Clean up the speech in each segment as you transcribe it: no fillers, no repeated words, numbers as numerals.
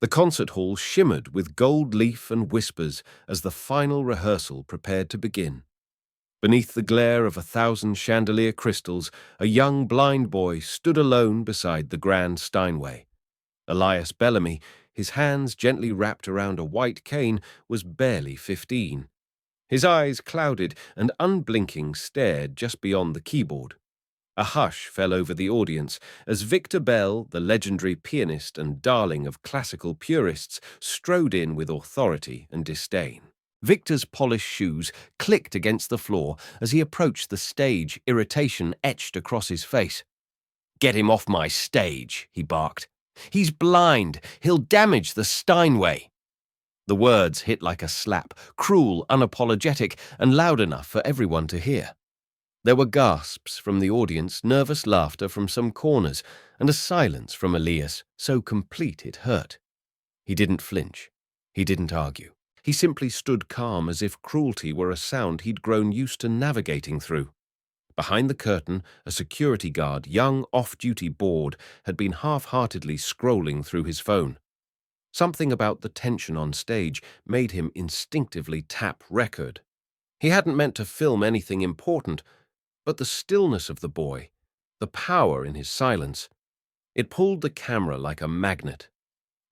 The concert hall shimmered with gold leaf and whispers as the final rehearsal prepared to begin. Beneath the glare of 1,000 chandelier crystals, a young blind boy stood alone beside the grand Steinway. Elias Bellamy, his hands gently wrapped around a white cane, was barely 15. His eyes clouded and unblinking stared just beyond the keyboard. A hush fell over the audience as Victor Bell, the legendary pianist and darling of classical purists, strode in with authority and disdain. Victor's polished shoes clicked against the floor as he approached the stage, irritation etched across his face. "Get him off my stage," he barked. "He's blind. He'll damage the Steinway." The words hit like a slap, cruel, unapologetic, and loud enough for everyone to hear. There were gasps from the audience, nervous laughter from some corners, and a silence from Elias, so complete it hurt. He didn't flinch. He didn't argue. He simply stood calm as if cruelty were a sound he'd grown used to navigating through. Behind the curtain, a security guard, young off-duty bored, had been half-heartedly scrolling through his phone. Something about the tension on stage made him instinctively tap record. He hadn't meant to film anything important, but the stillness of the boy, the power in his silence, it pulled the camera like a magnet.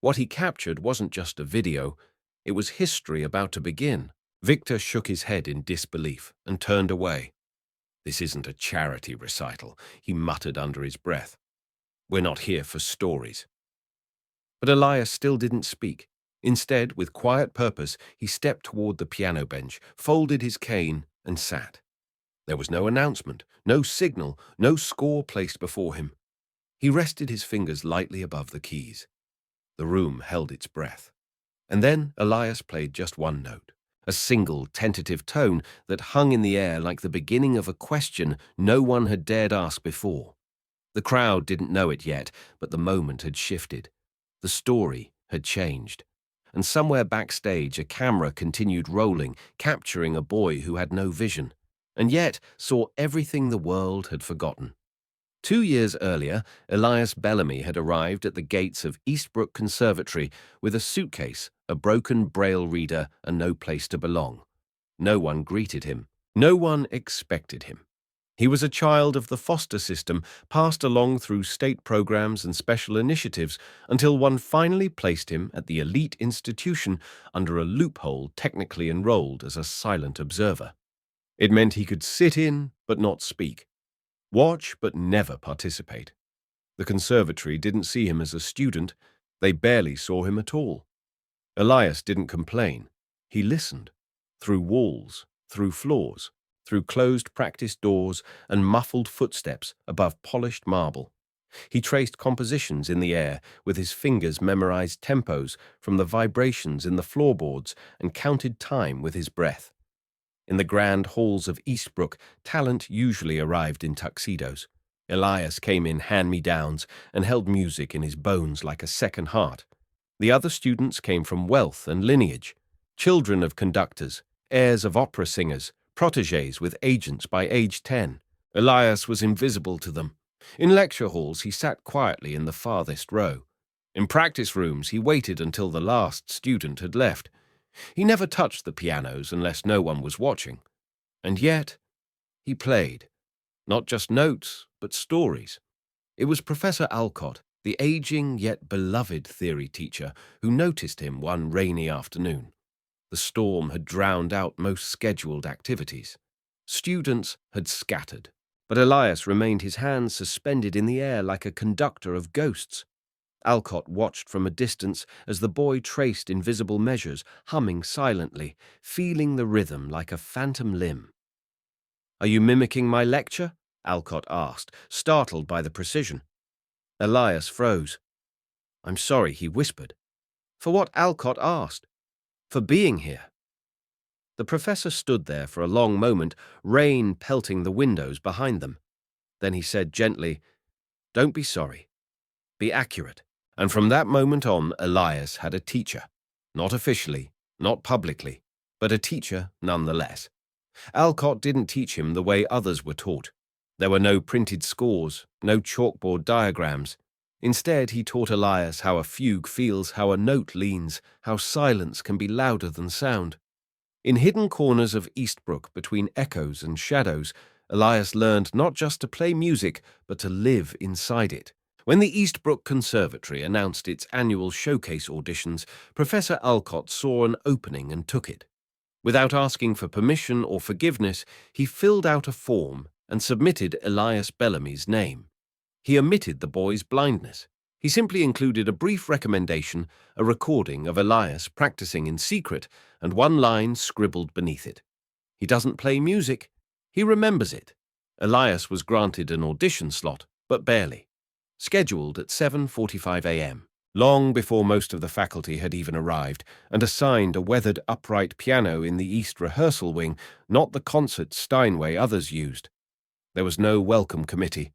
What he captured wasn't just a video, it was history about to begin. Victor shook his head in disbelief and turned away. "This isn't a charity recital," he muttered under his breath. "We're not here for stories." But Elias still didn't speak. Instead, with quiet purpose, he stepped toward the piano bench, folded his cane, and sat. There was no announcement, no signal, no score placed before him. He rested his fingers lightly above the keys. The room held its breath. And then Elias played just one note, a single, tentative tone that hung in the air like the beginning of a question no one had dared ask before. The crowd didn't know it yet, but the moment had shifted. The story had changed. And somewhere backstage, a camera continued rolling, capturing a boy who had no vision, and yet saw everything the world had forgotten. 2 years earlier, Elias Bellamy had arrived at the gates of Eastbrook Conservatory with a suitcase, a broken braille reader, and no place to belong. No one greeted him. No one expected him. He was a child of the foster system, passed along through state programs and special initiatives until one finally placed him at the elite institution under a loophole, technically enrolled as a silent observer. It meant he could sit in but not speak, watch but never participate. The conservatory didn't see him as a student. They barely saw him at all. Elias didn't complain. He listened. Through walls, through floors, through closed practice doors and muffled footsteps above polished marble. He traced compositions in the air, with his fingers memorized tempos from the vibrations in the floorboards, and counted time with his breath. In the grand halls of Eastbrook, talent usually arrived in tuxedos. Elias came in hand-me-downs and held music in his bones like a second heart. The other students came from wealth and lineage, children of conductors, heirs of opera singers, protégés with agents by age 10. Elias was invisible to them. In lecture halls, he sat quietly in the farthest row. In practice rooms, he waited until the last student had left. He never touched the pianos unless no one was watching. And yet, he played. Not just notes, but stories. It was Professor Alcott, the aging yet beloved theory teacher, who noticed him one rainy afternoon. The storm had drowned out most scheduled activities. Students had scattered, but Elias remained, his hands suspended in the air like a conductor of ghosts. Alcott watched from a distance as the boy traced invisible measures, humming silently, feeling the rhythm like a phantom limb. "Are you mimicking my lecture?" Alcott asked, startled by the precision. Elias froze. "I'm sorry," he whispered. For what Alcott asked. For being here. The professor stood there for a long moment, rain pelting the windows behind them. Then he said gently, "Don't be sorry. Be accurate." And from that moment on, Elias had a teacher. Not officially, not publicly, but a teacher nonetheless. Alcott didn't teach him the way others were taught. There were no printed scores, no chalkboard diagrams. Instead, he taught Elias how a fugue feels, how a note leans, how silence can be louder than sound. In hidden corners of Eastbrook, between echoes and shadows, Elias learned not just to play music, but to live inside it. When the Eastbrook Conservatory announced its annual showcase auditions, Professor Alcott saw an opening and took it. Without asking for permission or forgiveness, he filled out a form and submitted Elias Bellamy's name. He omitted the boy's blindness. He simply included a brief recommendation, a recording of Elias practicing in secret, and one line scribbled beneath it. He doesn't play music, he remembers it. Elias was granted an audition slot, but barely. Scheduled at 7:45 a.m. Long before most of the faculty had even arrived, and assigned a weathered upright piano in the East rehearsal wing, not the concert Steinway others used. There was no welcome committee,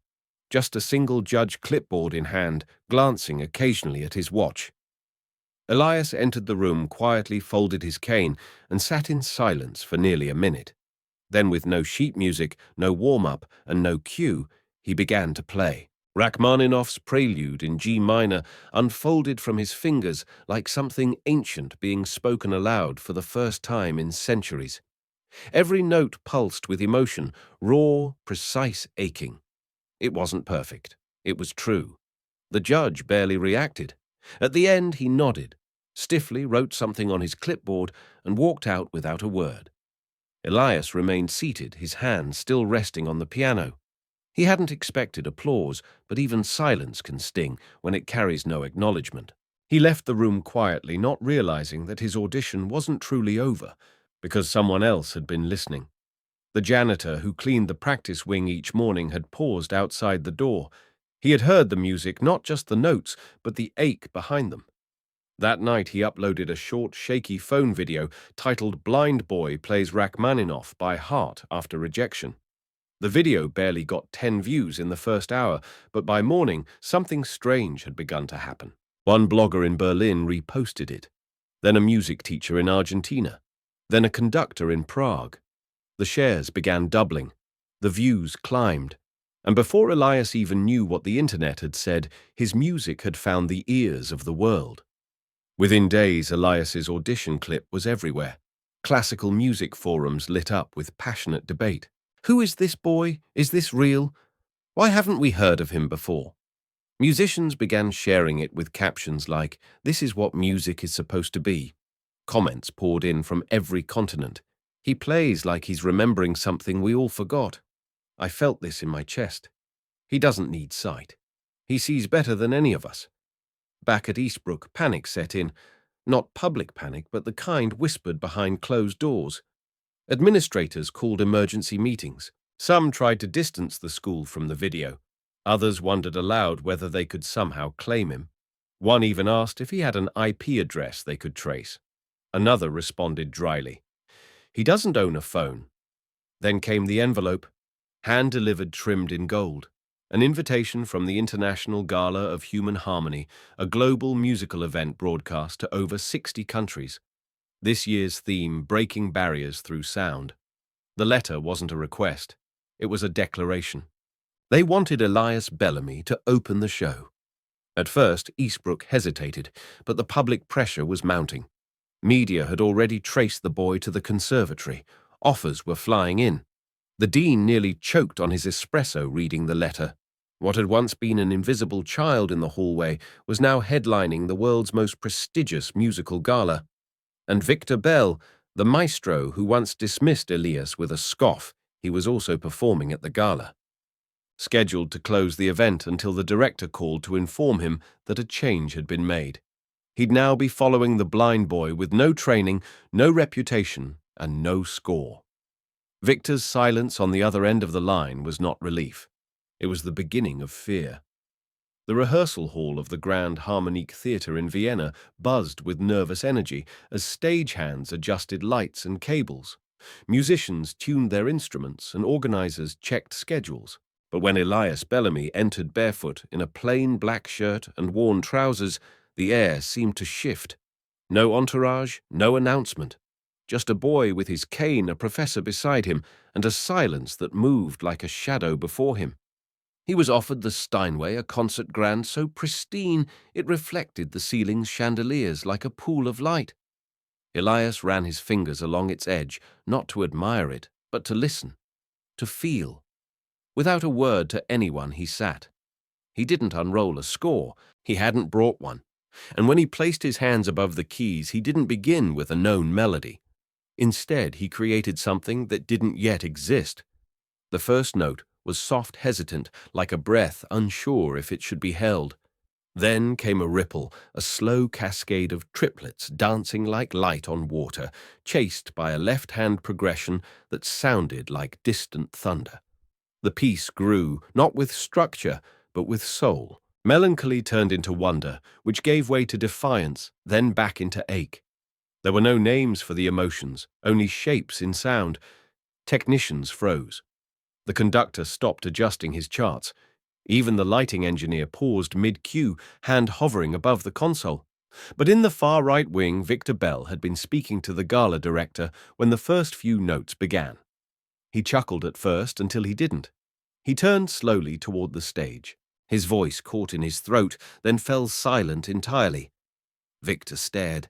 just a single judge clipboard in hand, glancing occasionally at his watch. Elias entered the room, quietly folded his cane, and sat in silence for nearly a minute. Then, with no sheet music, no warm-up, and no cue, he began to play. Rachmaninoff's Prelude in G minor unfolded from his fingers like something ancient being spoken aloud for the first time in centuries. Every note pulsed with emotion, raw, precise aching. It wasn't perfect. It was true. The judge barely reacted. At the end, he nodded, stiffly wrote something on his clipboard, and walked out without a word. Elias remained seated, his hands still resting on the piano. He hadn't expected applause, but even silence can sting when it carries no acknowledgement. He left the room quietly, not realizing that his audition wasn't truly over, because someone else had been listening. The janitor who cleaned the practice wing each morning had paused outside the door. He had heard the music, not just the notes, but the ache behind them. That night he uploaded a short, shaky phone video titled "Blind Boy Plays Rachmaninoff by Heart After Rejection." The video barely got 10 views in the first hour, but by morning, something strange had begun to happen. One blogger in Berlin reposted it, then a music teacher in Argentina, then a conductor in Prague. The shares began doubling, the views climbed, and before Elias even knew what the internet had said, his music had found the ears of the world. Within days, Elias's audition clip was everywhere. Classical music forums lit up with passionate debate. Who is this boy? Is this real? Why haven't we heard of him before? Musicians began sharing it with captions like, "This is what music is supposed to be." Comments poured in from every continent. "He plays like he's remembering something we all forgot. I felt this in my chest. He doesn't need sight. He sees better than any of us." Back at Eastbrook, panic set in. Not public panic, but the kind whispered behind closed doors. Administrators called emergency meetings. Some tried to distance the school from the video. Others wondered aloud whether they could somehow claim him. One even asked if he had an IP address they could trace. Another responded dryly, "He doesn't own a phone." Then came the envelope, hand-delivered, trimmed in gold. An invitation from the International Gala of Human Harmony, a global musical event broadcast to over 60 countries. This year's theme, Breaking Barriers Through Sound. The letter wasn't a request. It was a declaration. They wanted Elias Bellamy to open the show. At first, Eastbrook hesitated, but the public pressure was mounting. Media had already traced the boy to the conservatory. Offers were flying in. The dean nearly choked on his espresso reading the letter. What had once been an invisible child in the hallway was now headlining the world's most prestigious musical gala. And Victor Bell, the maestro who once dismissed Elias with a scoff, he was also performing at the gala. Scheduled to close the event until the director called to inform him that a change had been made. He'd now be following the blind boy with no training, no reputation, and no score. Victor's silence on the other end of the line was not relief. It was the beginning of fear. The rehearsal hall of the Grand Harmonique Theatre in Vienna buzzed with nervous energy as stagehands adjusted lights and cables. Musicians tuned their instruments and organizers checked schedules. But when Elias Bellamy entered barefoot in a plain black shirt and worn trousers, the air seemed to shift. No entourage, no announcement. Just a boy with his cane, a professor beside him, and a silence that moved like a shadow before him. He was offered the Steinway, a concert grand so pristine it reflected the ceiling's chandeliers like a pool of light. Elias ran his fingers along its edge, not to admire it, but to listen, to feel. Without a word to anyone, he sat. He didn't unroll a score. He hadn't brought one. And when he placed his hands above the keys, he didn't begin with a known melody. Instead, he created something that didn't yet exist. The first note was soft, hesitant, like a breath unsure if it should be held. Then came a ripple, a slow cascade of triplets dancing like light on water, chased by a left-hand progression that sounded like distant thunder. The piece grew, not with structure, but with soul. Melancholy turned into wonder, which gave way to defiance, then back into ache. There were no names for the emotions, only shapes in sound. Technicians froze. The conductor stopped adjusting his charts. Even the lighting engineer paused mid-cue, hand hovering above the console. But in the far right wing, Victor Bell had been speaking to the gala director when the first few notes began. He chuckled at first until he didn't. He turned slowly toward the stage. His voice caught in his throat, then fell silent entirely. Victor stared.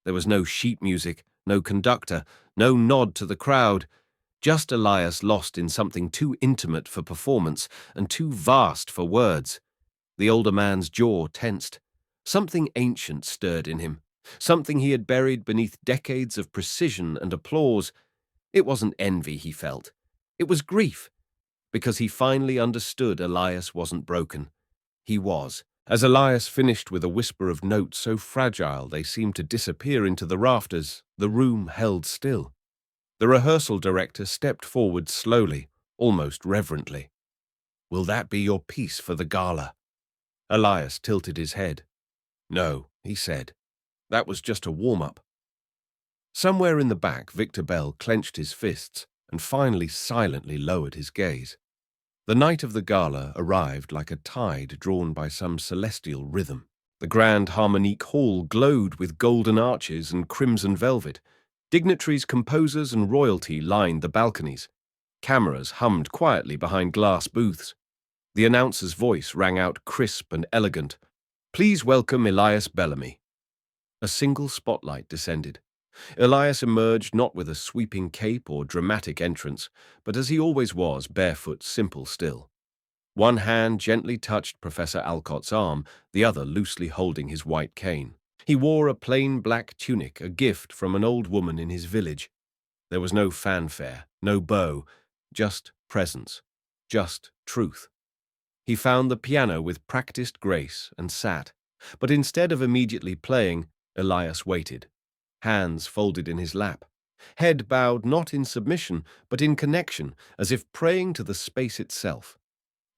There was no sheet music, no conductor, no nod to the crowd. Just Elias lost in something too intimate for performance and too vast for words. The older man's jaw tensed. Something ancient stirred in him, something he had buried beneath decades of precision and applause. It wasn't envy he felt. It was grief, because he finally understood Elias wasn't broken. He was. As Elias finished with a whisper of notes so fragile they seemed to disappear into the rafters, the room held still. The rehearsal director stepped forward slowly, almost reverently. "Will that be your piece for the gala?" Elias tilted his head. "No," he said. "That was just a warm-up." Somewhere in the back, Victor Bell clenched his fists and finally silently lowered his gaze. The night of the gala arrived like a tide drawn by some celestial rhythm. The grand harmonique hall glowed with golden arches and crimson velvet. Dignitaries, composers, and royalty lined the balconies. Cameras hummed quietly behind glass booths. The announcer's voice rang out crisp and elegant. "Please welcome Elias Bellamy." A single spotlight descended. Elias emerged not with a sweeping cape or dramatic entrance, but as he always was, barefoot, simple still. One hand gently touched Professor Alcott's arm, the other loosely holding his white cane. He wore a plain black tunic, a gift from an old woman in his village. There was no fanfare, no bow, just presence, just truth. He found the piano with practiced grace and sat, but instead of immediately playing, Elias waited, hands folded in his lap, head bowed not in submission, but in connection, as if praying to the space itself.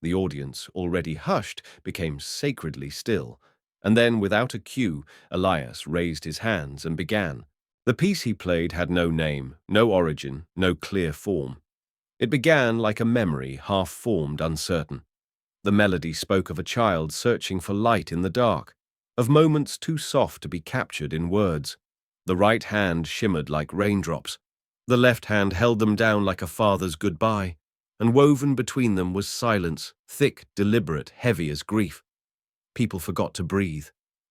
The audience, already hushed, became sacredly still, and then, without a cue, Elias raised his hands and began. The piece he played had no name, no origin, no clear form. It began like a memory, half-formed, uncertain. The melody spoke of a child searching for light in the dark, of moments too soft to be captured in words. The right hand shimmered like raindrops. The left hand held them down like a father's goodbye, and woven between them was silence, thick, deliberate, heavy as grief. People forgot to breathe.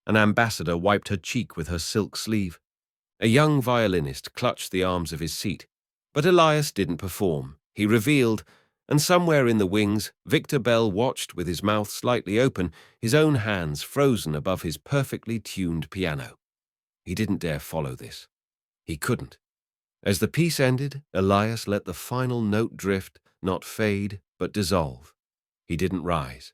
An ambassador wiped her cheek with her silk sleeve. A young violinist clutched the arms of his seat. But Elias didn't perform. He revealed, and somewhere in the wings, Victor Bell watched with his mouth slightly open, his own hands frozen above his perfectly tuned piano. He didn't dare follow this. He couldn't. As the piece ended, Elias let the final note drift, not fade, but dissolve. He didn't rise.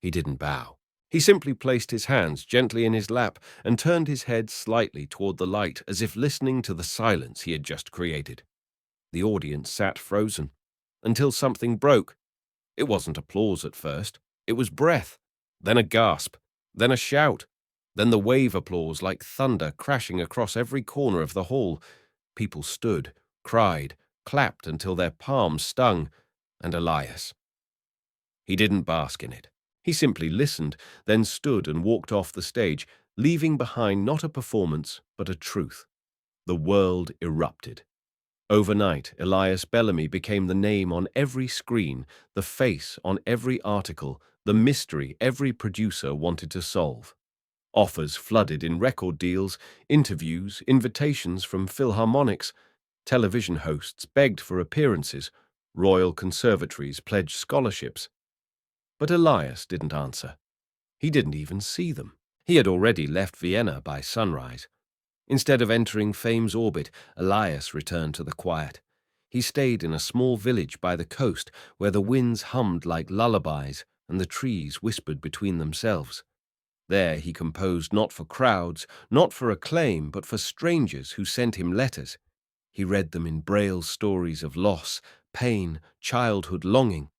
He didn't bow. He simply placed his hands gently in his lap and turned his head slightly toward the light, as if listening to the silence he had just created. The audience sat frozen, until something broke. It wasn't applause at first. It was breath, then a gasp, then a shout, then the wave applause like thunder crashing across every corner of the hall. People stood, cried, clapped until their palms stung, and Elias. He didn't bask in it. He simply listened, then stood and walked off the stage, leaving behind not a performance, but a truth. The world erupted. Overnight, Elias Bellamy became the name on every screen, the face on every article, the mystery every producer wanted to solve. Offers flooded in record deals, interviews, invitations from philharmonics. Television hosts begged for appearances. Royal conservatories pledged scholarships. But Elias didn't answer. He didn't even see them. He had already left Vienna by sunrise. Instead of entering fame's orbit, Elias returned to the quiet. He stayed in a small village by the coast where the winds hummed like lullabies and the trees whispered between themselves. There he composed not for crowds, not for acclaim, but for strangers who sent him letters. He read them in Braille's stories of loss, pain, childhood longing,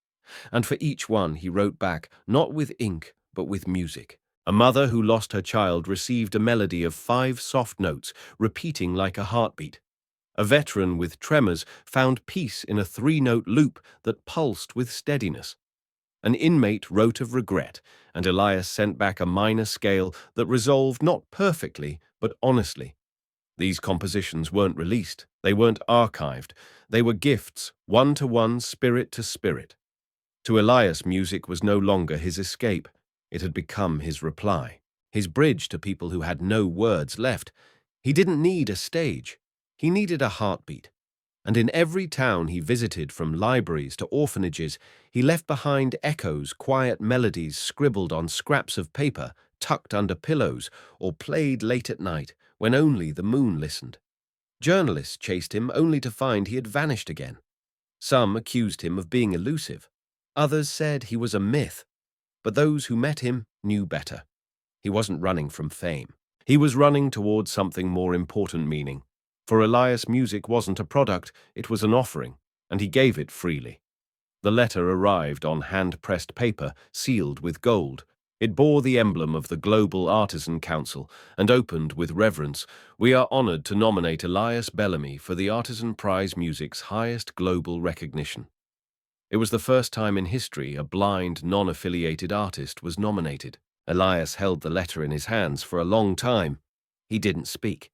and for each one he wrote back, not with ink, but with music. A mother who lost her child received a melody of 5 soft notes, repeating like a heartbeat. A veteran with tremors found peace in a 3-note loop that pulsed with steadiness. An inmate wrote of regret, and Elias sent back a minor scale that resolved not perfectly, but honestly. These compositions weren't released, they weren't archived, they were gifts, one-to-one, spirit to spirit. To Elias, music was no longer his escape. It had become his reply, his bridge to people who had no words left. He didn't need a stage. He needed a heartbeat. And in every town he visited, from libraries to orphanages, he left behind echoes, quiet melodies scribbled on scraps of paper, tucked under pillows, or played late at night when only the moon listened. Journalists chased him only to find he had vanished again. Some accused him of being elusive. Others said he was a myth. But those who met him knew better. He wasn't running from fame. He was running towards something more important meaning. For Elias, music wasn't a product, it was an offering, and he gave it freely. The letter arrived on hand-pressed paper, sealed with gold. It bore the emblem of the Global Artisan Council and opened with reverence. "We are honored to nominate Elias Bellamy for the Artisan Prize, music's highest global recognition." It was the first time in history a blind, non-affiliated artist was nominated. Elias held the letter in his hands for a long time. He didn't speak.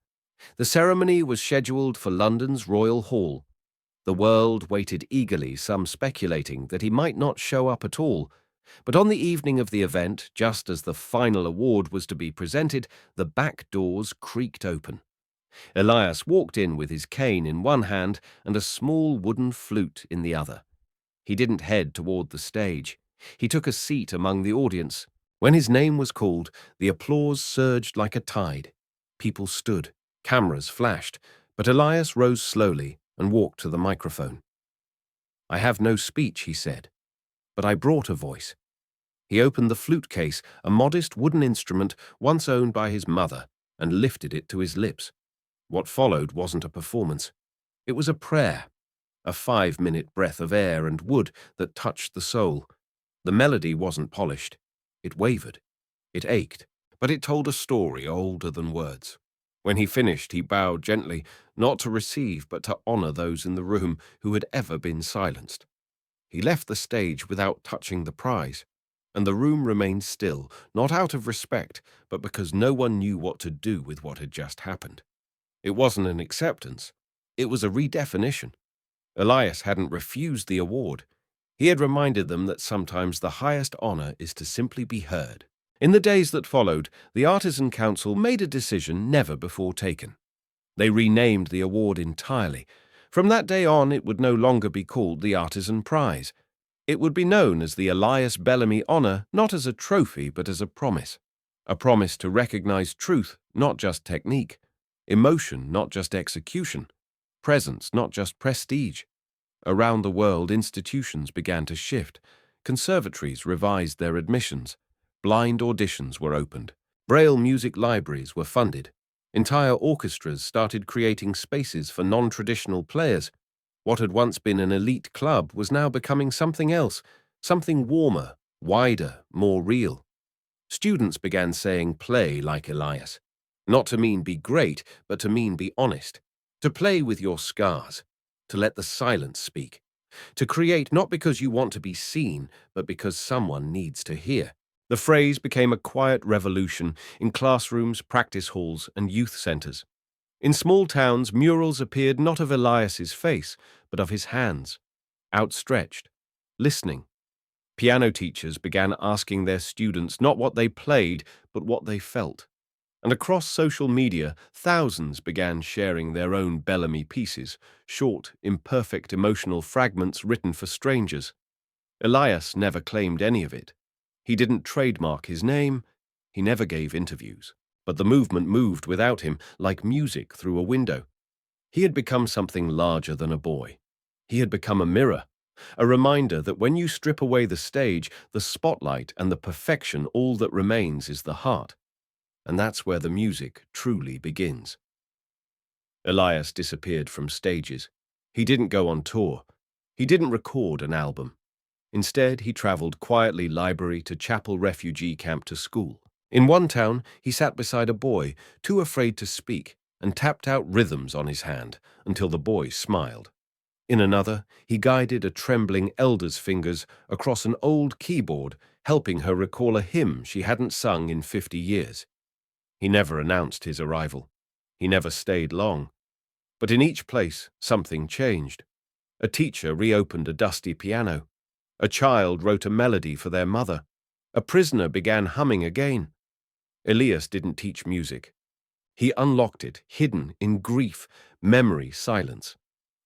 The ceremony was scheduled for London's Royal Hall. The world waited eagerly, some speculating that he might not show up at all. But on the evening of the event, just as the final award was to be presented, the back doors creaked open. Elias walked in with his cane in one hand and a small wooden flute in the other. He didn't head toward the stage. He took a seat among the audience. When his name was called, the applause surged like a tide. People stood, cameras flashed, but Elias rose slowly and walked to the microphone. "I have no speech," he said, "but I brought a voice." He opened the flute case, a modest wooden instrument once owned by his mother, and lifted it to his lips. What followed wasn't a performance. It was a prayer. A 5-minute breath of air and wood that touched the soul. The melody wasn't polished. It wavered. It ached. But it told a story older than words. When he finished, he bowed gently, not to receive, but to honor those in the room who had ever been silenced. He left the stage without touching the prize, and the room remained still, not out of respect, but because no one knew what to do with what had just happened. It wasn't an acceptance. It was a redefinition. Elias hadn't refused the award. He had reminded them that sometimes the highest honor is to simply be heard. In the days that followed, the Artisan Council made a decision never before taken. They renamed the award entirely. From that day on, it would no longer be called the Artisan Prize. It would be known as the Elias Bellamy Honor, not as a trophy, but as a promise. A promise to recognize truth, not just technique. Emotion, not just execution. Presence, not just prestige. Around the world, institutions began to shift. Conservatories revised their admissions. Blind auditions were opened. Braille music libraries were funded. Entire orchestras started creating spaces for non-traditional players. What had once been an elite club was now becoming something else, something warmer, wider, more real. Students began saying "play like Elias," not to mean be great, but to mean be honest. To play with your scars, to let the silence speak, to create not because you want to be seen, but because someone needs to hear. The phrase became a quiet revolution in classrooms, practice halls, and youth centers. In small towns, murals appeared not of Elias's face, but of his hands, outstretched, listening. Piano teachers began asking their students not what they played, but what they felt. And across social media, thousands began sharing their own Bellamy pieces, short, imperfect emotional fragments written for strangers. Elias never claimed any of it. He didn't trademark his name. He never gave interviews. But the movement moved without him, like music through a window. He had become something larger than a boy. He had become a mirror, a reminder that when you strip away the stage, the spotlight and the perfection, all that remains is the heart. And that's where the music truly begins. Elias disappeared from stages. He didn't go on tour. He didn't record an album. Instead, he traveled quietly library to chapel refugee camp to school. In one town, he sat beside a boy, too afraid to speak, and tapped out rhythms on his hand until the boy smiled. In another, he guided a trembling elder's fingers across an old keyboard, helping her recall a hymn she hadn't sung in 50 years. He never announced his arrival. He never stayed long. But in each place, something changed. A teacher reopened a dusty piano. A child wrote a melody for their mother. A prisoner began humming again. Elias didn't teach music. He unlocked it, hidden in grief, memory, silence.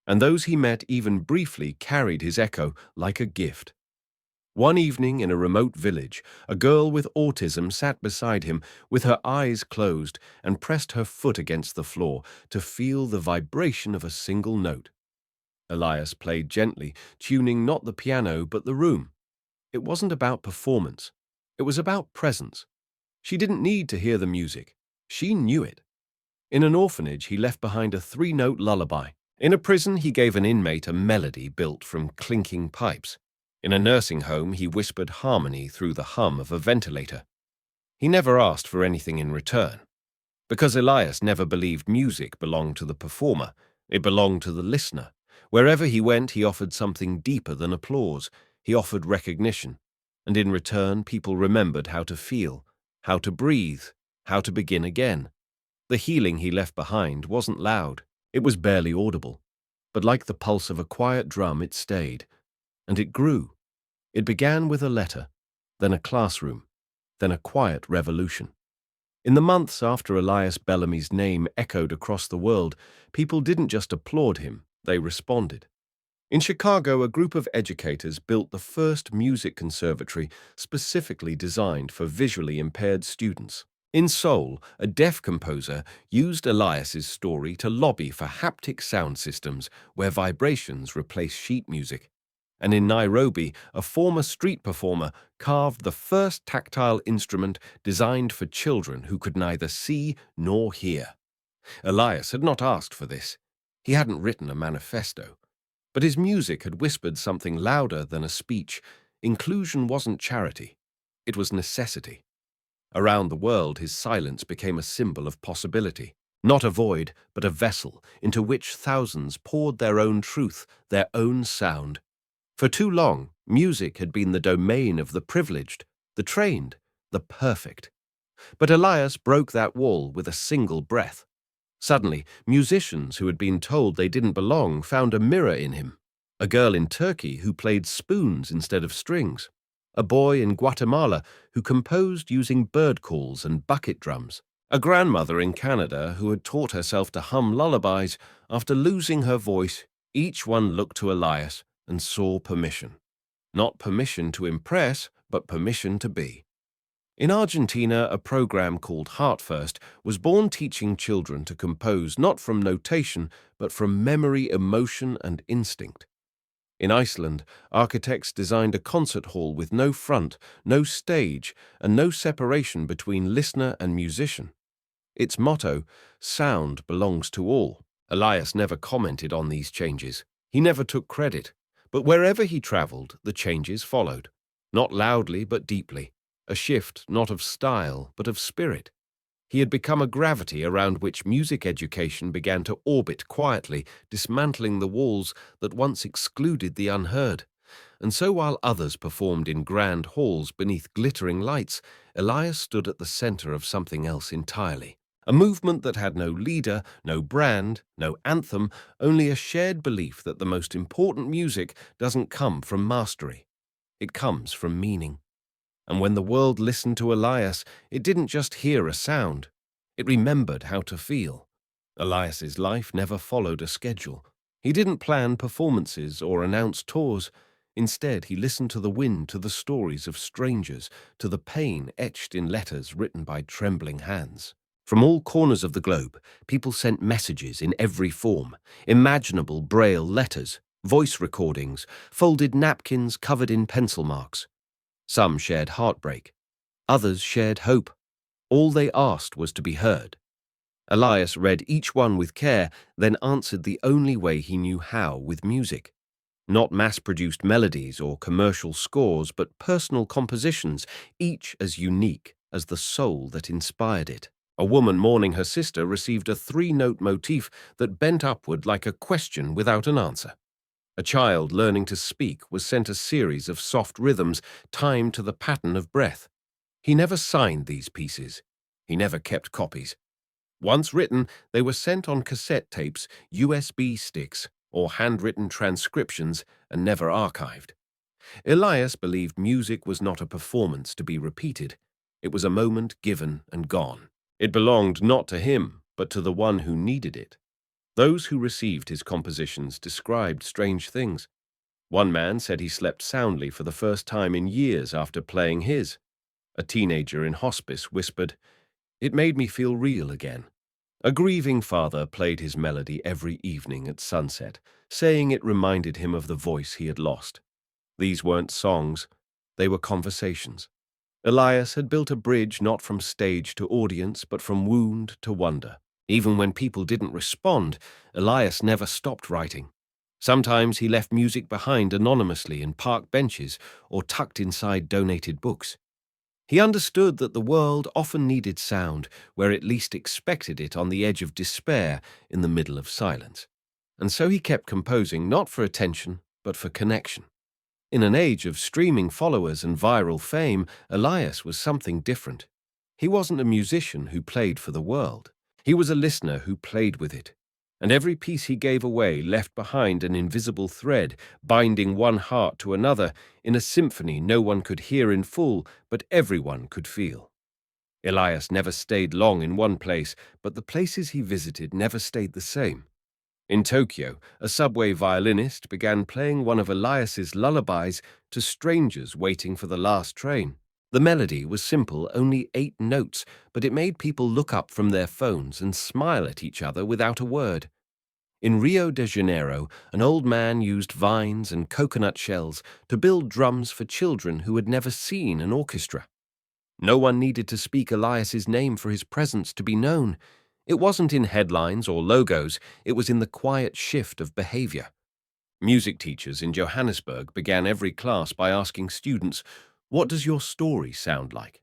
And those he met even briefly carried his echo like a gift. One evening in a remote village, a girl with autism sat beside him with her eyes closed and pressed her foot against the floor to feel the vibration of a single note. Elias played gently, tuning not the piano but the room. It wasn't about performance. It was about presence. She didn't need to hear the music. She knew it. In an orphanage, he left behind a 3-note lullaby. In a prison, he gave an inmate a melody built from clinking pipes. In a nursing home, he whispered harmony through the hum of a ventilator. He never asked for anything in return. Because Elias never believed music belonged to the performer, it belonged to the listener. Wherever he went, he offered something deeper than applause. He offered recognition. And in return, people remembered how to feel, how to breathe, how to begin again. The healing he left behind wasn't loud. It was barely audible. But like the pulse of a quiet drum, it stayed. And it grew. It began with a letter, then a classroom, then a quiet revolution. In the months after Elias Bellamy's name echoed across the world, people didn't just applaud him, they responded. In Chicago, a group of educators built the first music conservatory specifically designed for visually impaired students. In Seoul, a deaf composer used Elias's story to lobby for haptic sound systems where vibrations replace sheet music. And in Nairobi, a former street performer carved the first tactile instrument designed for children who could neither see nor hear. Elias had not asked for this. He hadn't written a manifesto. But his music had whispered something louder than a speech. Inclusion wasn't charity. It was necessity. Around the world, his silence became a symbol of possibility. Not a void, but a vessel into which thousands poured their own truth, their own sound. For too long, music had been the domain of the privileged, the trained, the perfect. But Elias broke that wall with a single breath. Suddenly, musicians who had been told they didn't belong found a mirror in him. A girl in Turkey who played spoons instead of strings. A boy in Guatemala who composed using bird calls and bucket drums. A grandmother in Canada who had taught herself to hum lullabies after losing her voice. Each one looked to Elias and saw permission. Not permission to impress, but permission to be. In Argentina, a program called Heart First was born teaching children to compose not from notation, but from memory, emotion, and instinct. In Iceland, architects designed a concert hall with no front, no stage, and no separation between listener and musician. Its motto, "Sound belongs to all." Elias never commented on these changes. He never took credit. But wherever he traveled, the changes followed. Not loudly, but deeply. A shift not of style, but of spirit. He had become a gravity around which music education began to orbit quietly, dismantling the walls that once excluded the unheard. And so while others performed in grand halls beneath glittering lights, Elias stood at the center of something else entirely. A movement that had no leader, no brand, no anthem, only a shared belief that the most important music doesn't come from mastery. It comes from meaning. And when the world listened to Elias, it didn't just hear a sound. It remembered how to feel. Elias's life never followed a schedule. He didn't plan performances or announce tours. Instead, he listened to the wind, to the stories of strangers, to the pain etched in letters written by trembling hands. From all corners of the globe, people sent messages in every form, imaginable braille letters, voice recordings, folded napkins covered in pencil marks. Some shared heartbreak. Others shared hope. All they asked was to be heard. Elias read each one with care, then answered the only way he knew how, with music. Not mass-produced melodies or commercial scores, but personal compositions, each as unique as the soul that inspired it. A woman mourning her sister received a three-note motif that bent upward like a question without an answer. A child learning to speak was sent a series of soft rhythms timed to the pattern of breath. He never signed these pieces. He never kept copies. Once written, they were sent on cassette tapes, USB sticks, or handwritten transcriptions, and never archived. Elias believed music was not a performance to be repeated. It was a moment given and gone. It belonged not to him, but to the one who needed it. Those who received his compositions described strange things. One man said he slept soundly for the first time in years after playing his. A teenager in hospice whispered, "It made me feel real again." A grieving father played his melody every evening at sunset, saying it reminded him of the voice he had lost. These weren't songs, they were conversations. Elias had built a bridge not from stage to audience, but from wound to wonder. Even when people didn't respond, Elias never stopped writing. Sometimes he left music behind anonymously in park benches or tucked inside donated books. He understood that the world often needed sound where it least expected it, on the edge of despair in the middle of silence. And so he kept composing, not for attention, but for connection. In an age of streaming followers and viral fame, Elias was something different. He wasn't a musician who played for the world. He was a listener who played with it. And every piece he gave away left behind an invisible thread, binding one heart to another in a symphony no one could hear in full, but everyone could feel. Elias never stayed long in one place, but the places he visited never stayed the same. In Tokyo, a subway violinist began playing one of Elias's lullabies to strangers waiting for the last train. The melody was simple, only 8 notes, but it made people look up from their phones and smile at each other without a word. In Rio de Janeiro, an old man used vines and coconut shells to build drums for children who had never seen an orchestra. No one needed to speak Elias's name for his presence to be known. It wasn't in headlines or logos, it was in the quiet shift of behavior. Music teachers in Johannesburg began every class by asking students, "What does your story sound like?"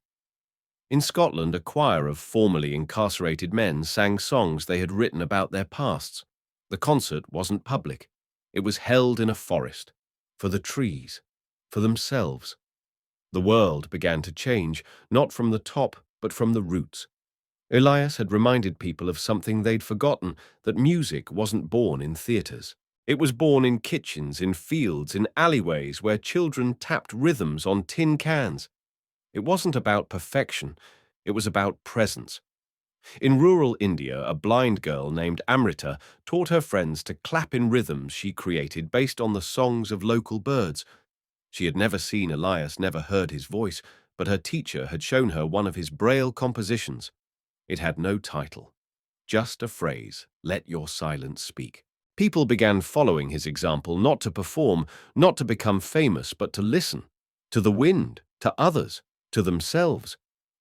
In Scotland, a choir of formerly incarcerated men sang songs they had written about their pasts. The concert wasn't public. It was held in a forest, for the trees, for themselves. The world began to change, not from the top, but from the roots. Elias had reminded people of something they'd forgotten, that music wasn't born in theatres. It was born in kitchens, in fields, in alleyways where children tapped rhythms on tin cans. It wasn't about perfection, it was about presence. In rural India, a blind girl named Amrita taught her friends to clap in rhythms she created based on the songs of local birds. She had never seen Elias, never heard his voice, but her teacher had shown her one of his braille compositions. It had no title, just a phrase, "Let your silence speak." People began following his example, not to perform, not to become famous, but to listen. To the wind, to others, to themselves.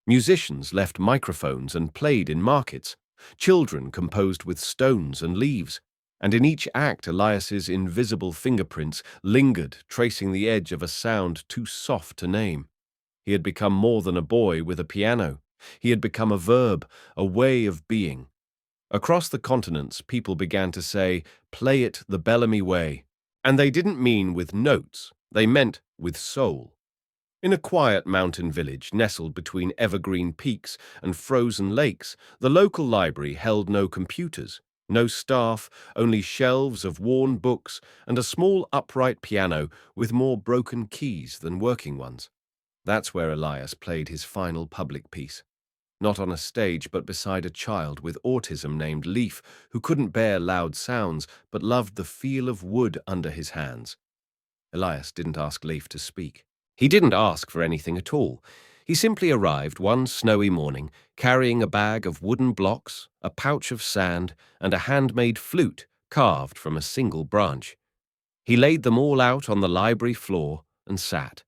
Musicians left microphones and played in markets. Children composed with stones and leaves. And in each act, Elias's invisible fingerprints lingered, tracing the edge of a sound too soft to name. He had become more than a boy with a piano. He had become a verb, a way of being. Across the continents, people began to say, "Play it the Bellamy way." And they didn't mean with notes, they meant with soul. In a quiet mountain village nestled between evergreen peaks and frozen lakes, the local library held no computers, no staff, only shelves of worn books and a small upright piano with more broken keys than working ones. That's where Elias played his final public piece. Not on a stage, but beside a child with autism named Leaf, who couldn't bear loud sounds but loved the feel of wood under his hands. Elias didn't ask Leif to speak. He didn't ask for anything at all. He simply arrived one snowy morning, carrying a bag of wooden blocks, a pouch of sand, and a handmade flute carved from a single branch. He laid them all out on the library floor and sat.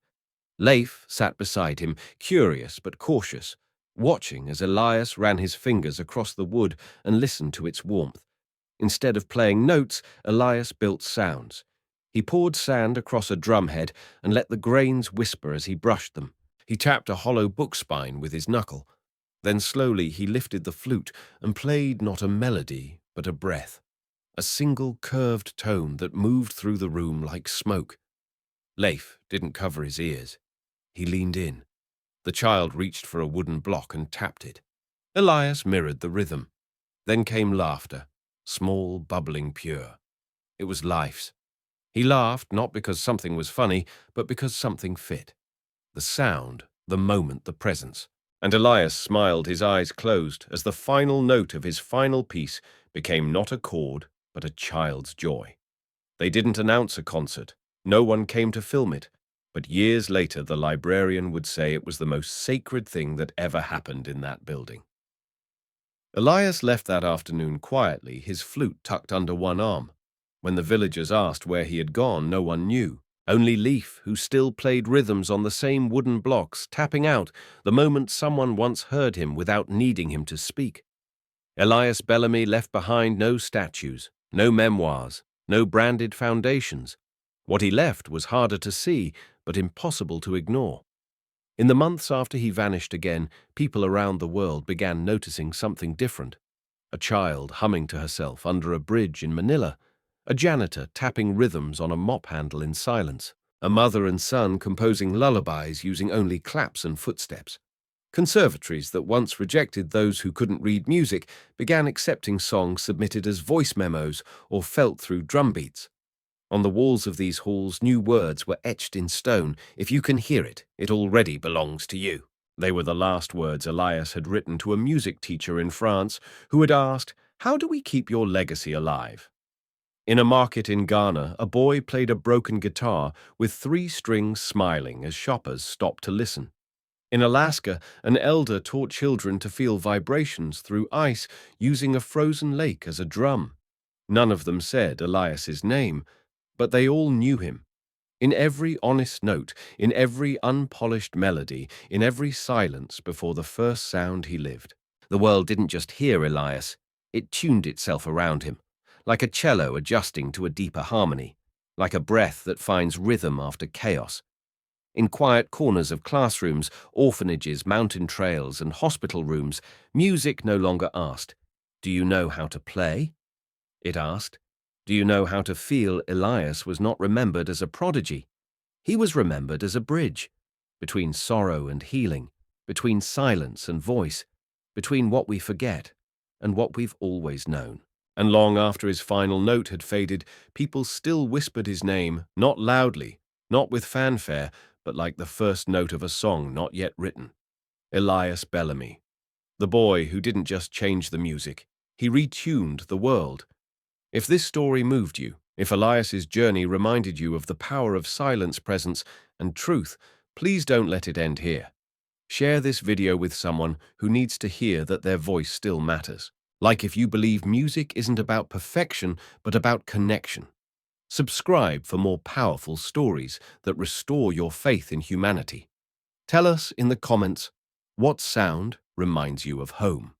Leif sat beside him, curious but cautious, watching as Elias ran his fingers across the wood and listened to its warmth. Instead of playing notes, Elias built sounds. He poured sand across a drumhead and let the grains whisper as he brushed them. He tapped a hollow book spine with his knuckle. Then slowly he lifted the flute and played not a melody, but a breath, a single curved tone that moved through the room like smoke. Leif didn't cover his ears. He leaned in. The child reached for a wooden block and tapped it. Elias mirrored the rhythm. Then came laughter, small, bubbling, pure. It was Leif's. He laughed not because something was funny, but because something fit. The sound, the moment, the presence. And Elias smiled, his eyes closed, as the final note of his final piece became not a chord, but a child's joy. They didn't announce a concert. No one came to film it. But years later, the librarian would say it was the most sacred thing that ever happened in that building. Elias left that afternoon quietly, his flute tucked under one arm. When the villagers asked where he had gone, no one knew. Only Leif, who still played rhythms on the same wooden blocks, tapping out the moment someone once heard him without needing him to speak. Elias Bellamy left behind no statues, no memoirs, no branded foundations. What he left was harder to see, but impossible to ignore. In the months after he vanished again, people around the world began noticing something different. A child humming to herself under a bridge in Manila, a janitor tapping rhythms on a mop handle in silence, a mother and son composing lullabies using only claps and footsteps. Conservatories that once rejected those who couldn't read music began accepting songs submitted as voice memos or felt through drum beats. On the walls of these halls, new words were etched in stone. If you can hear it, it already belongs to you. They were the last words Elias had written to a music teacher in France who had asked, "How do we keep your legacy alive?" In a market in Ghana, a boy played a broken guitar with 3 strings smiling as shoppers stopped to listen. In Alaska, an elder taught children to feel vibrations through ice using a frozen lake as a drum. None of them said Elias's name, but they all knew him. In every honest note, in every unpolished melody, in every silence before the first sound he lived. The world didn't just hear Elias, it tuned itself around him, like a cello adjusting to a deeper harmony, like a breath that finds rhythm after chaos. In quiet corners of classrooms, orphanages, mountain trails, and hospital rooms, music no longer asked, "Do you know how to play?" It asked, "Do you know how to feel?" Elias was not remembered as a prodigy. He was remembered as a bridge, between sorrow and healing, between silence and voice, between what we forget and what we've always known. And long after his final note had faded, people still whispered his name, not loudly, not with fanfare, but like the first note of a song not yet written. Elias Bellamy. The boy who didn't just change the music, he retuned the world. If this story moved you, if Elias's journey reminded you of the power of silence, presence, and truth, please don't let it end here. Share this video with someone who needs to hear that their voice still matters. Like if you believe music isn't about perfection, but about connection. Subscribe for more powerful stories that restore your faith in humanity. Tell us in the comments what sound reminds you of home.